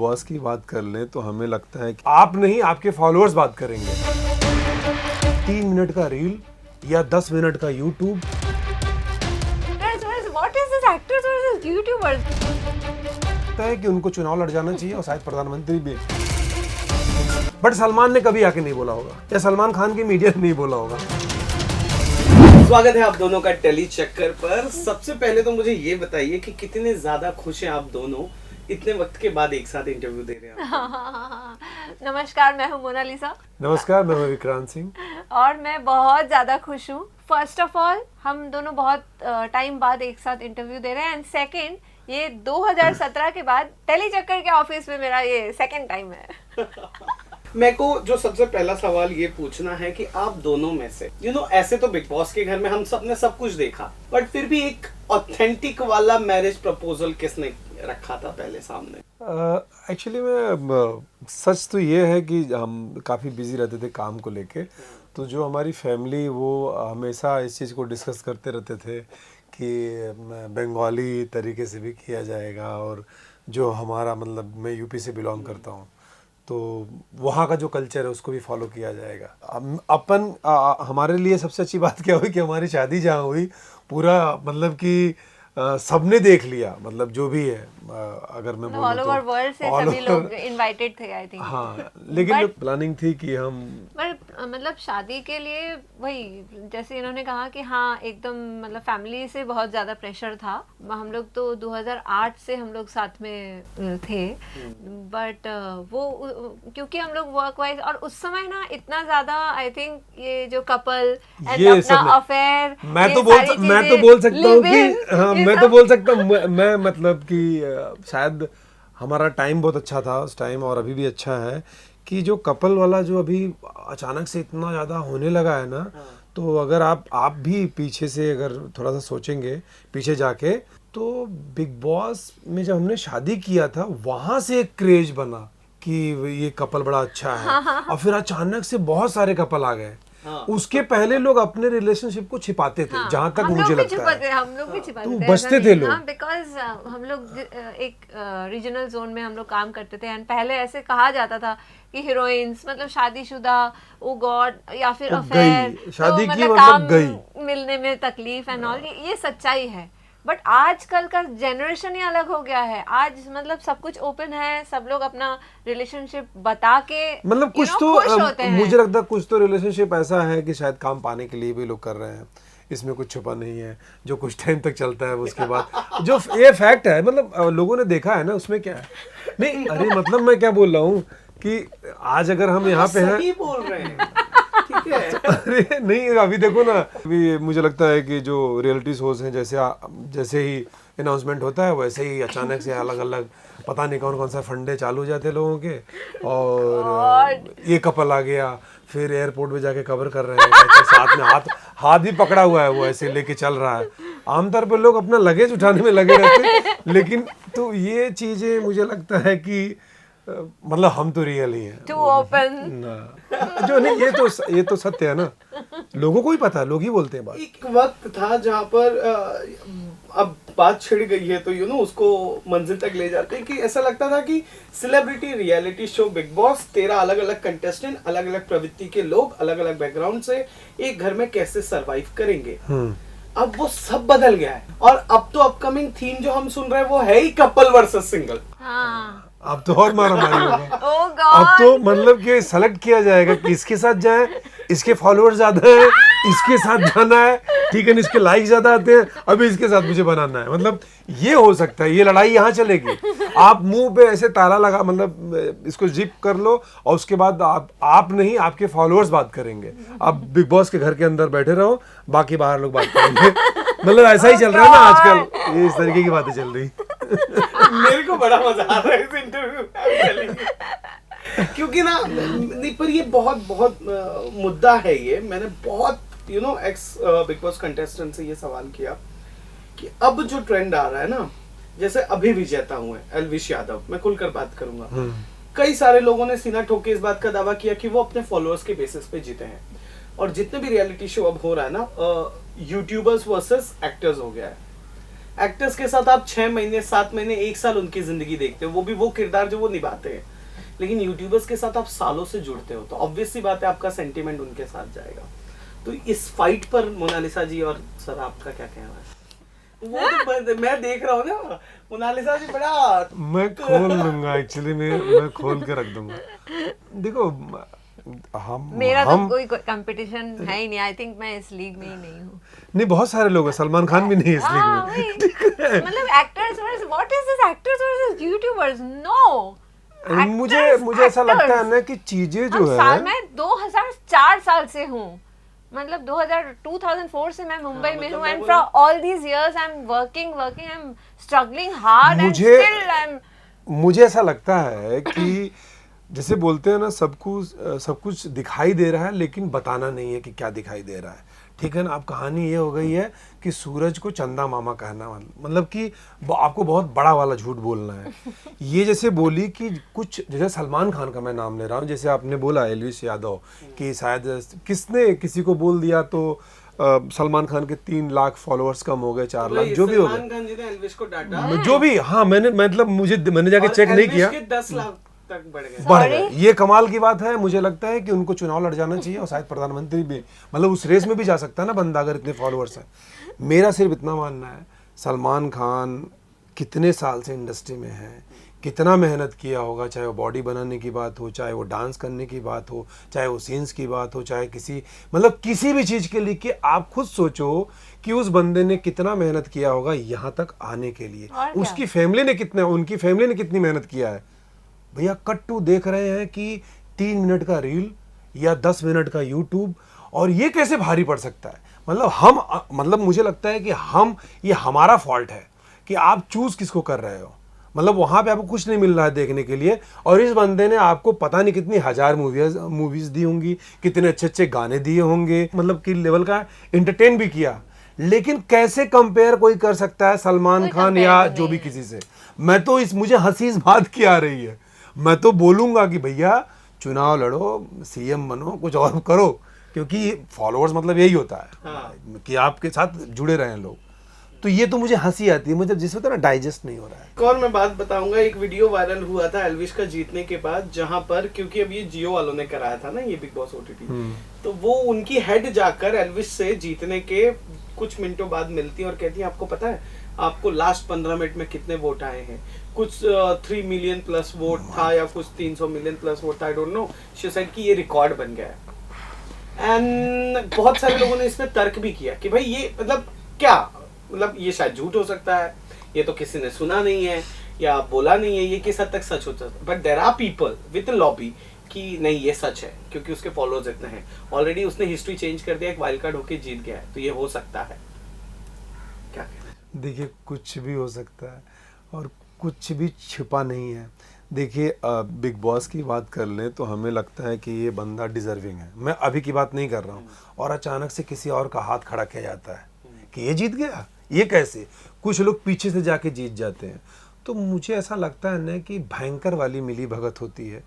Boss की बात कर लें तो हमें लगता है कि आप नहीं आपके फॉलोअर्स बात करेंगे। 3 मिनट का रील या 10 मिनट का YouTube. What is this actors versus YouTubers? लगता है कि उनको चुनाव लड़ जाना चाहिए और शायद प्रधानमंत्री भी। बट सलमान ने कभी आके नहीं बोला होगा या सलमान खान की मीडिया ने नहीं बोला होगा। स्वागत है आप दोनों का टेली चक्कर पर। सबसे पहले तो मुझे ये बताइए कि कितने ज्यादा खुश हैं आप दोनों इतने वक्त के बाद एक साथ इंटरव्यू दे रहे हैं। नमस्कार, मैं हूँ मोनालिसा। नमस्कार, मैं विक्रांत सिंह और मैं बहुत ज़्यादा खुश हूँ। फर्स्ट ऑफ ऑल हम दोनों बहुत टाइम बाद एक साथ इंटरव्यू दे रहे हैं एंड सेकंड ये 2017 के बाद टेली चक्कर के ऑफिस में मेरा ये सेकंड टाइम है। मेरे को जो सबसे पहला सवाल ये पूछना है कि आप दोनों में से ऐसे तो बिग बॉस के घर में हम सब ने सब कुछ देखा, बट फिर भी एक ऑथेंटिक वाला मैरिज प्रपोजल किसने रखा था पहले सामने? एक्चुअली में सच तो ये है कि हम काफ़ी बिजी रहते थे काम को लेके, तो जो हमारी फैमिली वो हमेशा इस चीज़ को डिस्कस करते रहते थे कि बंगाली तरीके से भी किया जाएगा और जो हमारा मतलब मैं यूपी से बिलोंग करता हूँ तो वहाँ का जो कल्चर है उसको भी फॉलो किया जाएगा। हमारे लिए सबसे अच्छी बात क्या हुई कि हमारी शादी जहाँ हुई पूरा मतलब कि सबने देख लिया, मतलब जो भी है अगर मैं बोलूं ऑल ओवर तो वर्ल्ड से सभी लोग इनवाइटेड थे आई थिंक। हाँ, लेकिन प्लानिंग थी कि हम मतलब शादी के लिए वही जैसे इन्होंने कहा कि हाँ एकदम मतलब फैमिली से बहुत ज़्यादा प्रेशर था। हम लोग तो 2008 से हम लोग साथ में थे, बट वो क्योंकि हम लोग वर्क वाइज और उस समय ना इतना ज़्यादा आई थिंक ये जो कपल एंड अपना अफेयर मैं तो बोल सकता हूँ कि हाँ मैं तो बोल सकता हूँ मैं मतलब कि शायद हमारा टाइम बहुत अच्छा था उस टाइम और अभी भी अच्छा है कि जो कपल वाला जो अभी अचानक से इतना ज़्यादा होने लगा है ना, तो अगर आप भी पीछे से अगर थोड़ा सा सोचेंगे पीछे जाके तो बिग बॉस में जब हमने शादी किया था वहाँ से एक क्रेज बना कि ये कपल बड़ा अच्छा है। और फिर अचानक से बहुत सारे कपल आ गए। उसके पहले लोग अपने रिलेशनशिप को छिपाते थे, जहां तक मुझे लगता है हम लोग भी छिपाते थे, बचते थे लोग। बिकॉज हम लोग एक रीजनल जोन में हम लोग काम करते थे एंड पहले ऐसे कहा जाता था कि हीरोइंस मतलब शादीशुदा ओ गॉड या फिर अफेयर शादी तो की मतलब मतलब गई मिलने में तकलीफ एंड ऑल, ये सच्चाई है। बट आजकल का जनरेशन ही अलग हो गया है। आज मतलब सब कुछ ओपन है, सब लोग अपना रिलेशनशिप बता के मतलब कुछ तो मुझे लगता है कुछ तो रिलेशनशिप ऐसा है कि शायद काम पाने के लिए भी लोग कर रहे हैं, इसमें कुछ छुपा नहीं है, जो कुछ टाइम तक चलता है उसके बाद जो ये फैक्ट है मतलब लोगों ने देखा है ना, उसमें क्या है। नहीं अरे मतलब मैं क्या बोल रहा हूँ कि आज अगर हम यहाँ पे हैं बोल रहे हैं अरे नहीं अभी देखो ना, अभी मुझे लगता है कि जो रियलिटी शोज हैं जैसे ही अनाउंसमेंट होता है वैसे ही अचानक से अलग अलग पता नहीं कौन कौन सा फंडे चालू हो जाते हैं लोगों के, और ये कपल आ गया फिर एयरपोर्ट पे जाके कवर कर रहे हैं, साथ में हाथ भी पकड़ा हुआ है वो ऐसे लेके चल रहा है। आमतौर पर लोग अपना लगेज उठाने में लगे रहते हैं, लेकिन तो ये चीजें मुझे लगता है कि मतलब हम तो रियल ही हैं, टू ओपन जो नहीं ये तो सत्य है ना, लोगों को ही पता है, लोग ही बोलते हैं बात। एक वक्त था जहाँ पर अब बात छिड़ गई है तो उसको मंजिल तक ले जाते हैं कि ऐसा लगता था कि celebrity reality show big boss 13 अलग अलग कंटेस्टेंट, अलग अलग प्रवृत्ति के लोग, अलग अलग बैकग्राउंड से एक घर में कैसे सरवाइव करेंगे। अब वो सब बदल गया है और अब तो अपकमिंग थीम जो हम सुन रहे हैं वो है ही कपल वर्सेस सिंगल। अब तो और मारा मारी होगा। अब तो मतलब कि सेलेक्ट किया जाएगा कि इसके साथ जाए, इसके फॉलोअर्स ज्यादा है, इसके साथ जाना है, ठीक है, इसके लाइक ज्यादा आते हैं, अभी इसके साथ मुझे बनाना है। मतलब ये हो सकता है, ये लड़ाई यहाँ चलेगी। आप मुंह पे ऐसे ताला लगा मतलब इसको जिप कर लो और उसके बाद आप नहीं आपके फॉलोअर्स बात करेंगे। आप बिग बॉस के घर के अंदर बैठे रहो, बाकी बाहर लोग बात करेंगे। मतलब ऐसा ही चल रहा है ना आजकल, ये इस तरीके की बातें चल रही। मेरे को बड़ा मजा आ रहा है इस इंटरव्यू क्योंकि ना नहीं पर ये बहुत मुद्दा है ये। मैंने बहुत एक्स बिग बॉस कंटेस्टेंट से ये सवाल किया कि अब जो ट्रेंड आ रहा है ना, जैसे अभी विजेता हुए एलविश यादव, मैं खुलकर बात करूंगा, कई सारे लोगों ने सीना ठोक के इस बात का दावा किया कि वो अपने फॉलोअर्स के बेसिस पे जीते हैं। और जितने भी रियलिटी शो अब हो रहा है ना, यूट्यूबर्स वर्सेस एक्टर्स हो गया है। एक्टर्स के साथ आप 6 महीने 7 महीने 1 साल उनकी जिंदगी देखते हो, वो भी वो किरदार जो वो निभाते हैं। लेकिन यूट्यूबर्स के साथ आप सालों से जुड़ते हो, तो ऑब्वियस सी बात है आपका सेंटिमेंट उनके साथ जाएगा। तो इस फाइट पर मोनालिसा जी और सर आपका क्या कहना है? वो तो मैं देख रहा हूँ ना, मोनालिसा जी बड़ा मैं खोल दूंगा, एक्चुअली मैं खोल के रख दूंगा। देखो मेरा हम तो कोई कंपटीशन है ही नहीं। आई थिंक मैं इस लीग में ही नहीं हूँ। नहीं, बहुत सारे लोग हैं, सलमान खान भी नहीं है इस लीग में। ठीक है, मतलब actors versus what is this, actors versus YouTubers? No, मुझे ऐसा लगता है ना कि चीजें जो है, मैं 2004 साल से हूँ, मतलब 2004 से मैं मुंबई में हूँ, and for all these years I am working, I am struggling hard, and still I am. मुझे ऐसा लगता है कि जैसे बोलते हैं ना, सब कुछ दिखाई दे रहा है लेकिन बताना नहीं है कि क्या दिखाई दे रहा है। ठीक है ना, अब कहानी ये हो गई है कि सूरज को चंदा मामा कहना, मतलब कि आपको बहुत बड़ा वाला झूठ बोलना है। ये जैसे बोली कि कुछ, जैसे सलमान खान का मैं नाम ले रहा हूँ, जैसे आपने बोला एल्विश यादव कि शायद किसने किसी को बोल दिया तो सलमान खान के 3 लाख फॉलोअर्स कम हो गए, 4 लाख, जो भी हो गए। सलमान खान जी ने एल्विश को डांटा, जो भी, हाँ, मैंने जाके चेक नहीं किया, 10 लाख तक बढ़ गए। ये कमाल की बात है। मुझे लगता है कि उनको चुनाव लड़ जाना चाहिए और शायद प्रधानमंत्री भी, मतलब उस रेस में भी जा सकता है ना बंदा, अगर इतने फॉलोअर्स हैं। मेरा सिर्फ इतना मानना है, सलमान खान कितने साल से इंडस्ट्री में है, कितना मेहनत किया होगा, चाहे वो बॉडी बनाने की बात हो, चाहे वो डांस करने की बात हो, चाहे वो सीन्स की बात हो, चाहे किसी भी चीज़ के लिए, कि आप खुद सोचो कि उस बंदे ने कितना मेहनत किया होगा यहाँ तक आने के लिए। उनकी फैमिली ने कितनी मेहनत किया है भैया। कट टू देख रहे हैं कि 3 मिनट का रील या 10 मिनट का यूट्यूब, और ये कैसे भारी पड़ सकता है? मतलब मुझे लगता है कि ये हमारा फॉल्ट है कि आप चूज किसको कर रहे हो। मतलब वहां पे आपको कुछ नहीं मिल रहा है देखने के लिए, और इस बंदे ने आपको पता नहीं कितनी 1000 मूवीज दी होंगी, कितने अच्छे अच्छे गाने दिए होंगे, मतलब कि लेवल का एंटरटेन भी किया। लेकिन कैसे कंपेयर कोई कर सकता है सलमान खान या जो भी किसी से? मुझे हंसी इस बात की आ रही है। मैं तो बोलूंगा कि भैया चुनाव लड़ो, सीएम बनो, कुछ और करो, क्योंकि फॉलोअर्स मतलब यही होता है। हाँ। कि आपके साथ जुड़े रहें लोग। तो ये तो मुझे हंसी आती है, मुझे जिस वक्त ना डाइजेस्ट नहीं हो रहा है। एक और मैं बात बताऊंगा, एक वीडियो वायरल हुआ था एल्विश का जीतने के बाद, जहां पर, क्योंकि अब ये जियो वालों ने कराया था ना ये बिग बॉस ओटीटी, तो वो उनकी हेड जाकर एल्विश से जीतने के कुछ मिनटों बाद मिलती है और कहती है, आपको पता है आपको लास्ट 15 मिनट में कितने वोट आए हैं? कुछ 3 मिलियन प्लस वोट था या कुछ 300 मिलियन प्लस वोट था, I don't know. She said कि ये रिकॉर्ड बन गया है। एंड बहुत सारे लोगों ने इसमें तर्क भी किया कि भाई ये मतलब क्या, मतलब ये शायद झूठ हो सकता है, ये तो किसी ने सुना नहीं है या बोला नहीं है, ये किस हद तक सच हो सकता है। But there are people with lobby कि नहीं ये सच है, क्योंकि उसके फॉलोअर्स इतने हैं, ऑलरेडी उसने हिस्ट्री चेंज कर दिया, एक वाइल्ड कार्ड होके जीत गया है, तो ये हो सकता है। क्या कहना है? देखिए, कुछ भी हो सकता है और कुछ भी छिपा नहीं है। देखिए, बिग बॉस की बात कर लें तो हमें लगता है कि ये बंदा डिजर्विंग है। मैं अभी की बात नहीं कर रहा हूँ। और अचानक से किसी और का हाथ खड़ा किया जाता है कि ये जीत गया, ये कैसे? कुछ लोग पीछे से जाके जीत जाते हैं। तो मुझे ऐसा लगता है ना कि भयंकर वाली मिली भगत होती है।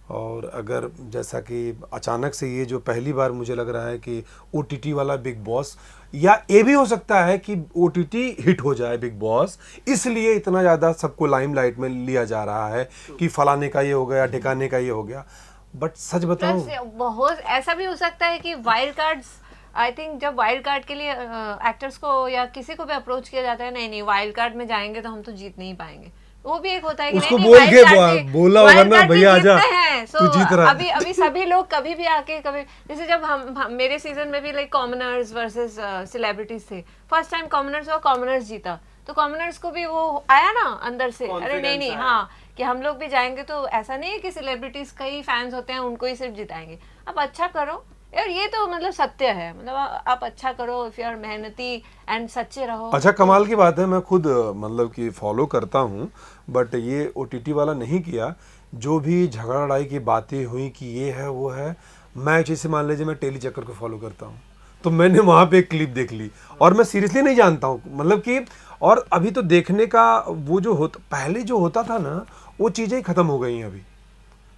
और अगर जैसा कि अचानक से ये जो पहली बार मुझे लग रहा है कि ओटीटी वाला बिग बॉस, या ये भी हो सकता है कि ओटीटी हिट हो जाए बिग बॉस, इसलिए इतना ज़्यादा सबको लाइमलाइट में लिया जा रहा है कि फलाने का ये हो गया, ठिकाने का ये हो गया। बट सच बताऊं, बहुत ऐसा भी हो सकता है कि वाइल्ड कार्ड्स, आई थिंक जब वाइल्ड कार्ड के लिए एक्टर्स को या किसी को भी अप्रोच किया जाता है, नहीं वाइल्ड कार्ड में जाएंगे तो हम तो जीत नहीं पाएंगे, वो भी एक होता है कि उसको नहीं, बोल के बोला होगा ना, भैया आजा तू जीत रहा है। अभी सभी लोग कभी भी आके, कभी जैसे जब हम मेरे सीजन में भी लाइक कॉमनर्स वर्सेस सेलिब्रिटीज थे, फर्स्ट टाइम कॉमनर्स और कॉमनर्स जीता, तो कॉमनर्स को भी वो आया ना अंदर से, अरे नहीं हाँ कि हम लोग भी जाएंगे, तो ऐसा नहीं है कि सेलिब्रिटीज का ही फैंस होते हैं उनको ही सिर्फ जिताएंगे। आप अच्छा करो यार, ये तो मतलब सत्य है, मतलब आप अच्छा करो, इफ यू आर मेहनती एंड सच्चे रहो। अच्छा, कमाल की बात है, मैं खुद मतलब कि फॉलो करता हूँ, बट ये ओटीटी वाला नहीं किया। जो भी झगड़ा लड़ाई की बातें हुई कि ये है वो है, मैं जैसे मान लीजिए मैं टेली चक्कर को फॉलो करता हूँ, तो मैंने वहाँ पे एक क्लिप देख ली और मैं सीरियसली नहीं जानता हूँ, मतलब कि, और अभी तो देखने का वो जो होता, पहले जो होता था ना, वो चीज़ें ही ख़त्म हो गई हैं अभी।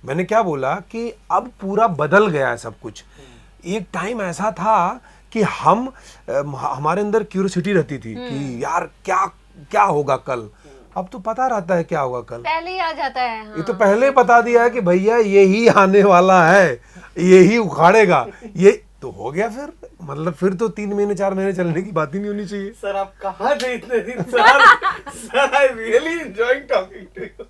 मैंने क्या बोला कि अब पूरा बदल गया है सब कुछ। एक टाइम ऐसा था कि हमारे अंदर क्यूरियोसिटी रहती थी कि यार क्या क्या होगा कल, अब तो पता रहता है क्या होगा कल, पहले ही आ जाता है। हाँ। ये तो पहले बता दिया है कि भैया यही आने वाला है, यही उखाड़ेगा, ये तो हो गया फिर, मतलब फिर तो 3 महीने 4 महीने चलने की बात ही नहीं होनी चाहिए। सर आप कहाँ थे इतने दिन? Sir I really enjoying talking to you.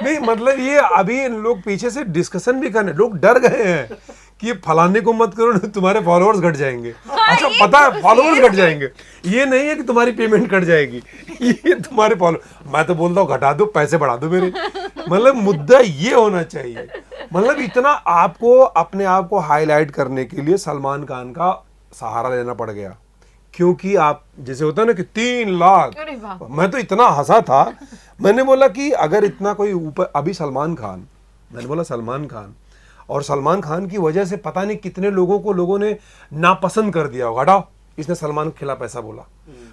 नहीं मतलब ये अभी इन लोग पीछे से डिस्कशन भी करने, लोग डर गए हैं कि ये फलाने को मत करो तुम्हारे फॉलोअर्स घट जाएंगे। अच्छा पता है फॉलोअर्स घट जाएंगे, ये नहीं है कि तुम्हारी पेमेंट कट जाएगी, ये तुम्हारे फॉलो, मैं तो बोलता हूँ घटा दो पैसे बढ़ा दो मेरे, मतलब मुद्दा ये होना चाहिए। मतलब इतना आपको अपने आप को हाईलाइट करने के लिए सलमान खान का सहारा लेना पड़ गया, क्योंकि आप जैसे होता है ना कि 3 लाख, अरे वाह। मैं तो इतना हंसा था, मैंने बोला कि अगर इतना कोई ऊपर, अभी सलमान खान, मैंने बोला सलमान खान, और सलमान खान की वजह से पता नहीं कितने लोगों ने नापसंद कर दिया होगा, हटाओ इसने सलमान के खिलाफ ऐसा बोला,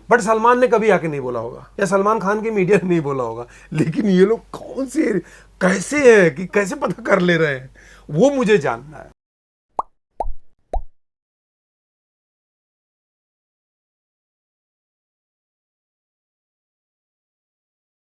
बट सलमान ने कभी आके नहीं बोला होगा, या सलमान खान की मीडिया ने नहीं बोला होगा, लेकिन ये लोग कौन से कैसे हैं कि कैसे पता कर ले रहे हैं, वो मुझे जानना है।